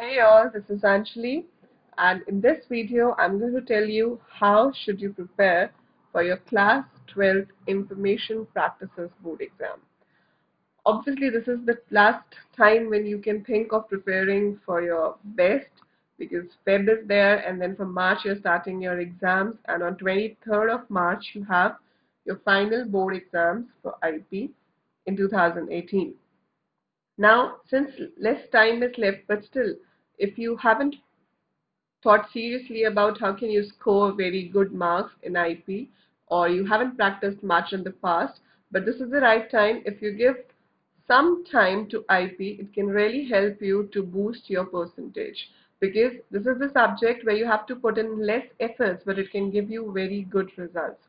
Hey all, this is Anjali, and in this video I'm going to tell you how should you prepare for your class 12th information practices board exam. Obviously this is the last time when you can think of preparing for your best, because Feb is there and then from March you're starting your exams, and on 23rd of March you have your final board exams for IP in 2018. Now, since less time is left, but still, if you haven't thought seriously about how can you score very good marks in IP, or you haven't practiced much in the past, but this is the right time. If you give some time to IP, it can really help you to boost your percentage, because this is the subject where you have to put in less efforts, but it can give you very good results.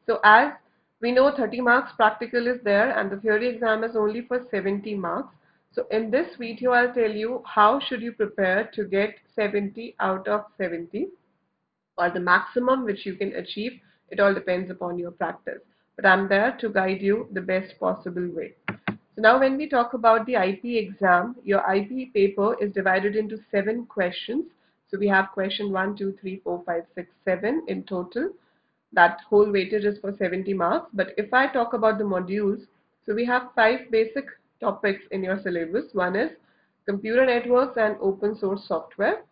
So as we know, 30 marks practical is there and the theory exam is only for 70 marks. So in this video, I'll tell you how should you prepare to get 70 out of 70, or the maximum which you can achieve. It all depends upon your practice. But I'm there to guide you the best possible way. So now when we talk about the IP exam, your IP paper is divided into 7 questions. So we have question 1, 2, 3, 4, 5, 6, 7 in total. That whole weightage is for 70 marks. But if I talk about the modules, so we have 5 basic topics in your syllabus. One is computer networks and open source software.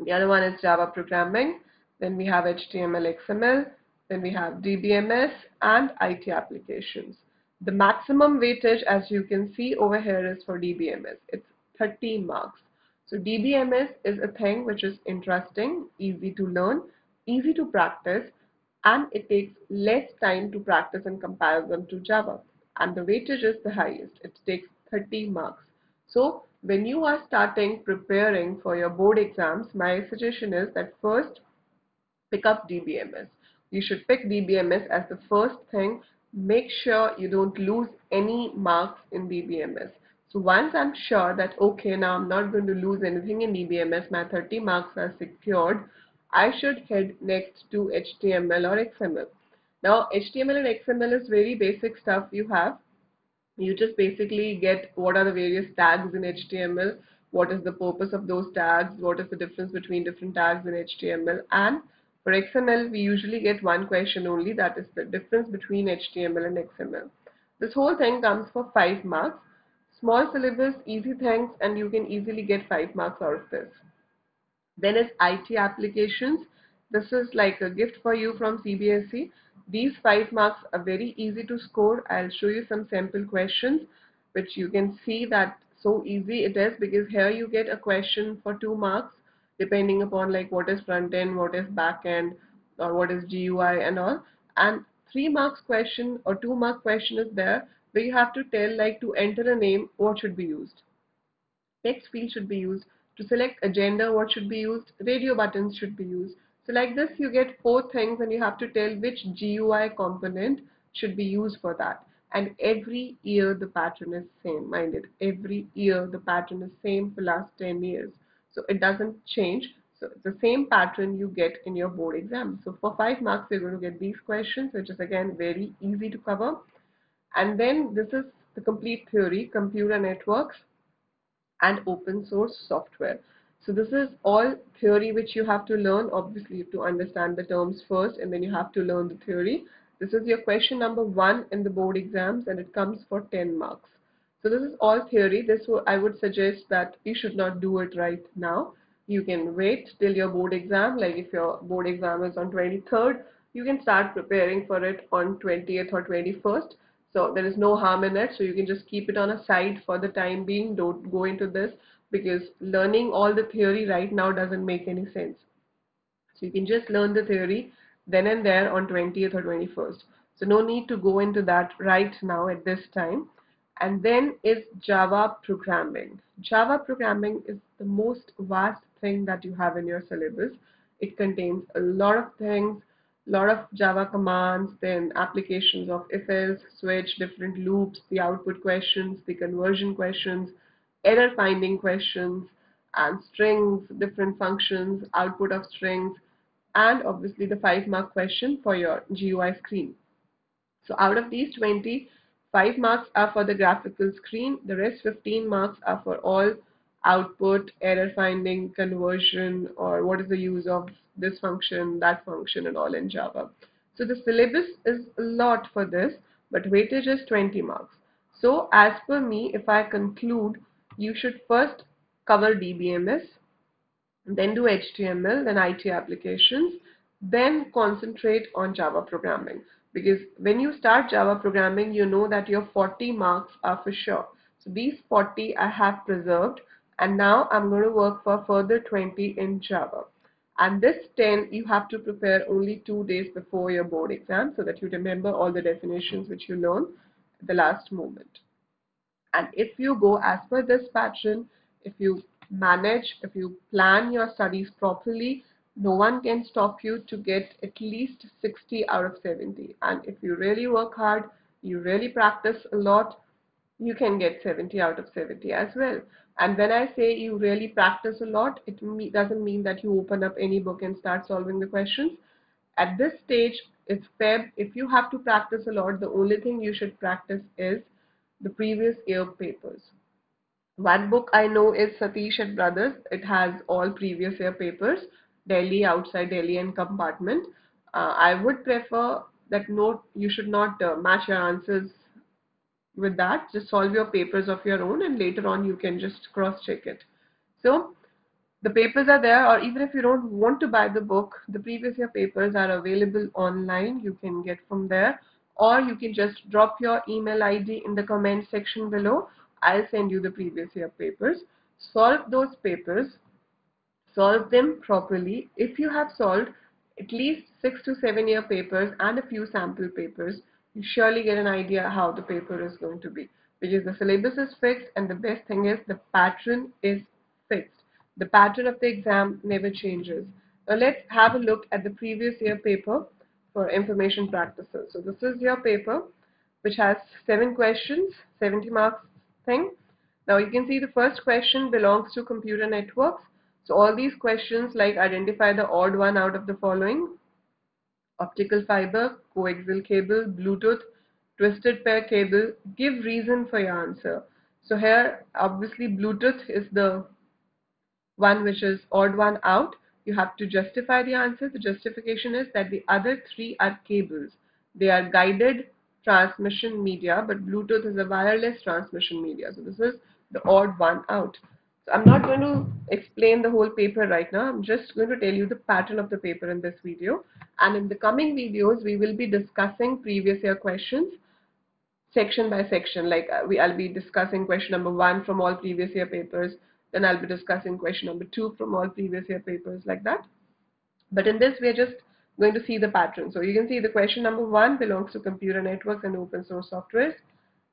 The other one is Java programming. Then we have HTML, XML. Then we have DBMS and IT applications. The maximum weightage, as you can see over here, is for DBMS. It's 30 marks. So DBMS is a thing which is interesting, easy to learn, easy to practice, and it takes less time to practice in comparison to Java. And the weightage is the highest. It takes 30 marks. So when you are starting preparing for your board exams, my suggestion is that first pick up DBMS. You should pick DBMS as the first thing. Make sure you don't lose any marks in DBMS. So once I'm sure that okay, now I'm not going to lose anything in DBMS, my 30 marks are secured, I should head next to HTML or XML. Now HTML and XML is very basic stuff you have. You just basically get what are the various tags in HTML, what is the purpose of those tags, what is the difference between different tags in HTML, and for XML we usually get one question only, that is the difference between HTML and XML. This whole thing comes for 5 marks. Small syllabus, easy things, and you can easily get 5 marks out of this. Then is IT applications. This is like a gift for you from CBSE. These 5 marks are very easy to score. I'll show you some sample questions which you can see that so easy it is, because here you get a question for 2 marks depending upon like what is front end, what is back end, or what is GUI and all. And 3 marks question or 2 mark question is there where you have to tell, like, to enter a name, what should be used. Text field should be used. To select agenda, what should be used? Radio buttons should be used. So like this you get 4 things and you have to tell which GUI component should be used for that. And every year the pattern is same, mind it. Every year the pattern is same for last 10 years. So it doesn't change. So it's the same pattern you get in your board exam. So for 5 marks you're going to get these questions, which is again very easy to cover. And then this is the complete theory, computer networks and open source software. So this is all theory which you have to learn. Obviously you have to understand the terms first and then you have to learn the theory. This is your question number 1 in the board exams and it comes for 10 marks. So this is all theory. I would suggest that you should not do it right now. You can wait till your board exam. Like if your board exam is on 23rd, you can start preparing for it on 20th or 21st. So there is no harm in it. So you can just keep it on a side for the time being. Don't go into this, because learning all the theory right now doesn't make any sense. So you can just learn the theory then and there on 20th or 21st. So no need to go into that right now at this time. And then is Java programming. Java programming is the most vast thing that you have in your syllabus. It contains a lot of things, lot of Java commands, then applications of if-else, switch, different loops, the output questions, the conversion questions, error finding questions, and strings, different functions, output of strings, and obviously the 5 mark question for your GUI screen. So out of these 20, 5 marks are for the graphical screen, the rest 15 marks are for all output, error finding, conversion, or what is the use of this function, that function, and all in Java. So the syllabus is a lot for this, but weightage is 20 marks. So as per me, if I conclude, you should first cover DBMS, then do HTML, then IT applications, then concentrate on Java programming. Because when you start Java programming, you know that your 40 marks are for sure. So these 40 I have preserved, and now I'm going to work for further 20 in Java. And this 10 you have to prepare only 2 days before your board exam so that you remember all the definitions which you learn at the last moment. And if you go as per this pattern, if you manage, if you plan your studies properly, no one can stop you to get at least 60 out of 70. And if you really work hard, you really practice a lot, you can get 70 out of 70 as well. And when I say you really practice a lot, it doesn't mean that you open up any book and start solving the questions. At this stage, it's Feb. If you have to practice a lot, the only thing you should practice is the previous year papers. One book I know is Satish and Brothers. It has all previous year papers, Delhi, outside Delhi, and compartment. I would prefer that note. You should not match your answers with that. Just solve your papers of your own, and later on you can just cross check it. So the papers are there, or even if you don't want to buy the book, the previous year papers are available online. You can get from there, or you can just drop your email ID in the comment section below. I'll send you the previous year papers. Solve those papers, solve them properly. If you have solved at least 6 to 7 year papers and a few sample papers, you surely get an idea how the paper is going to be, because the syllabus is fixed, and the best thing is the pattern is fixed. The pattern of the exam never changes. Now let's have a look at the previous year paper for information practices. So this is your paper which has 7 questions, 70 marks thing. Now you can see the first question belongs to computer networks. So all these questions like identify the odd one out of the following: optical fiber, coaxial cable, Bluetooth, twisted pair cable, give reason for your answer. So here obviously Bluetooth is the one which is odd one out. You have to justify the answer. The justification is that the other three are cables. They are guided transmission media, but Bluetooth is a wireless transmission media. So this is the odd one out. So I'm not going to explain the whole paper right now. I'm just going to tell you the pattern of the paper in this video. And in the coming videos, we will be discussing previous year questions section by section. Like I'll be discussing question number 1 from all previous year papers, then I'll be discussing question number 2 from all previous year papers, like that. But in this, we're just going to see the pattern. So you can see the question number 1 belongs to computer networks and open source software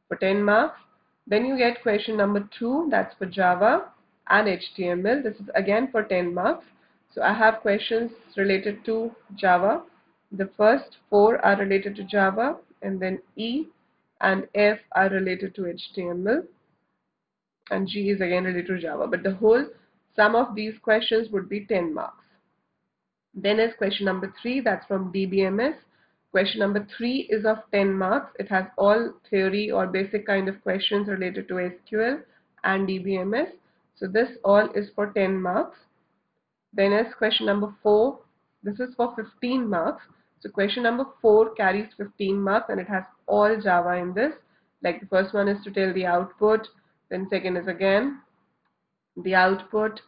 for 10 marks. Then you get question number 2, that's for Java and HTML. This is again for 10 marks. So I have questions related to Java. The first 4 are related to Java, and then E and F are related to HTML, and G is again related to Java. But the whole sum of these questions would be 10 marks. Then is question number 3, that's from DBMS. Question number 3 is of 10 marks. It has all theory or basic kind of questions related to SQL and DBMS. So this all is for 10 marks. Then is question number 4. This is for 15 marks. So question number 4 carries 15 marks, and it has all Java in this. Like the first one is to tell the output, then second is again the output,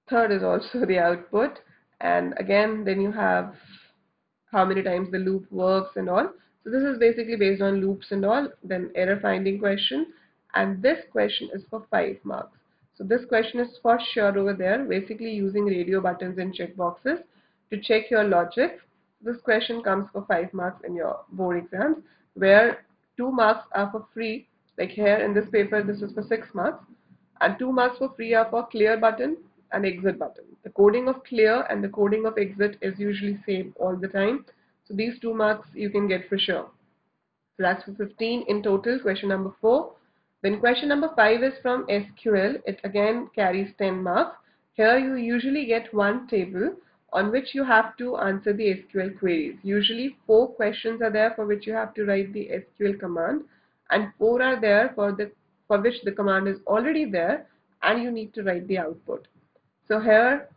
third is also the output, and again then you have how many times the loop works and all. So this is basically based on loops and all. Then error finding question, and this question is for 5 marks. So this question is for sure over there, basically using radio buttons and checkboxes to check your logic. This question comes for 5 marks in your board exams, where 2 marks are for free. Like here in this paper, this is for 6 marks, and 2 marks for free are for clear button and exit button. The coding of clear and the coding of exit is usually same all the time. So these 2 marks you can get for sure. So that's for 15 in total, question number 4. Then question number 5 is from SQL. It again carries 10 marks. Here you usually get one table on which you have to answer the SQL queries. Usually 4 questions are there for which you have to write the SQL command, and 4 are there for which the command is already there, and you need to write the output. So here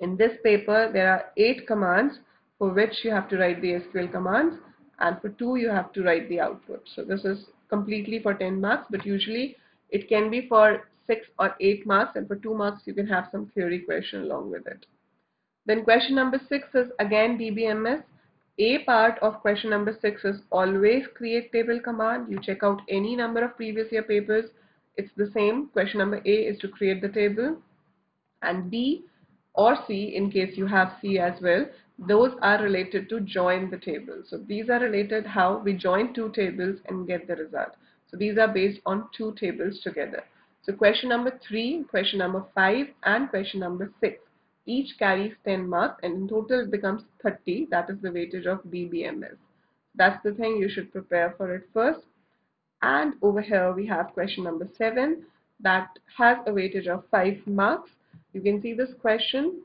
in this paper, there are 8 commands for which you have to write the SQL commands, and for 2 you have to write the output. So this is completely for 10 marks, but usually it can be for 6 or 8 marks, and for 2 marks you can have some theory question along with it. Then question number 6 is again DBMS. A part of question number 6 is always create table command. You check out any number of previous year papers, it's the same. Question number A is to create the table, and B or C, in case you have C as well, those are related to join the table. So these are related how we join 2 tables and get the result. So these are based on 2 tables together. So question number 3, question number 5 and question number 6 each carries 10 marks, and in total it becomes 30. That is the weightage of DBMS. That's the thing you should prepare for it first. And over here we have question number 7 that has a weightage of 5 marks. You can see this question.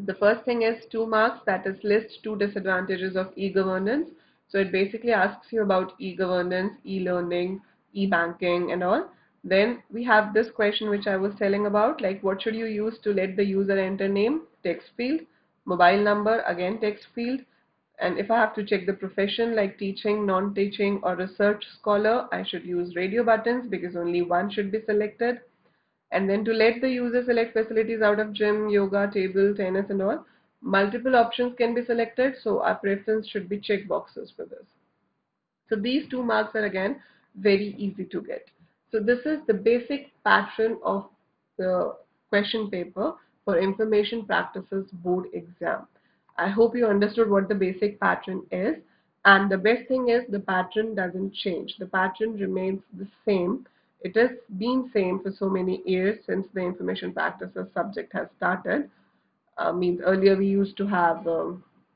The first thing is 2 marks, that is list 2 disadvantages of e-governance. So it basically asks you about e-governance, e-learning, e-banking and all. Then we have this question which I was telling about, like what should you use to let the user enter name? Text field. Mobile number, again text field. And if I have to check the profession like teaching, non-teaching or research scholar, I should use radio buttons because only one should be selected. And then to let the user select facilities out of gym, yoga, table, tennis and all, multiple options can be selected. So our preference should be check boxes for this. So these 2 marks are again very easy to get. So this is the basic pattern of the question paper for information practices board exam. I hope you understood what the basic pattern is, and the best thing is the pattern doesn't change. The pattern remains the same. It has been same for so many years since the information practices subject has started. Means earlier we used to have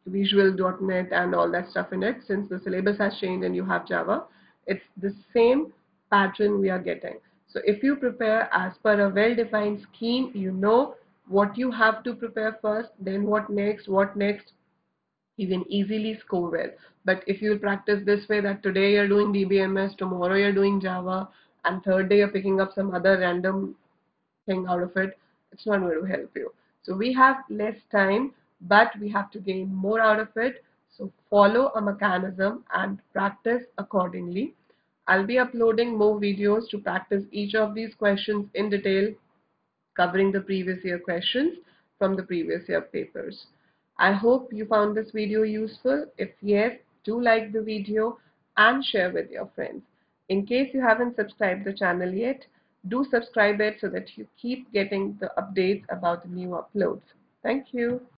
visual.net and all that stuff in it. Since the syllabus has changed and you have Java, it's the same pattern we are getting. So if you prepare as per a well-defined scheme, you know what you have to prepare first, then what next, you can easily score well. But if you practice this way, that today you're doing DBMS, tomorrow you're doing Java, and third day you're picking up some other random thing out of it, it's not going to help you. So we have less time, but we have to gain more out of it. So follow a mechanism and practice accordingly. I'll be uploading more videos to practice each of these questions in detail, covering the previous year questions from the previous year papers. I hope you found this video useful. If yes, do like the video and share with your friends. In case you haven't subscribed the channel yet, do subscribe it so that you keep getting the updates about the new uploads. Thank you.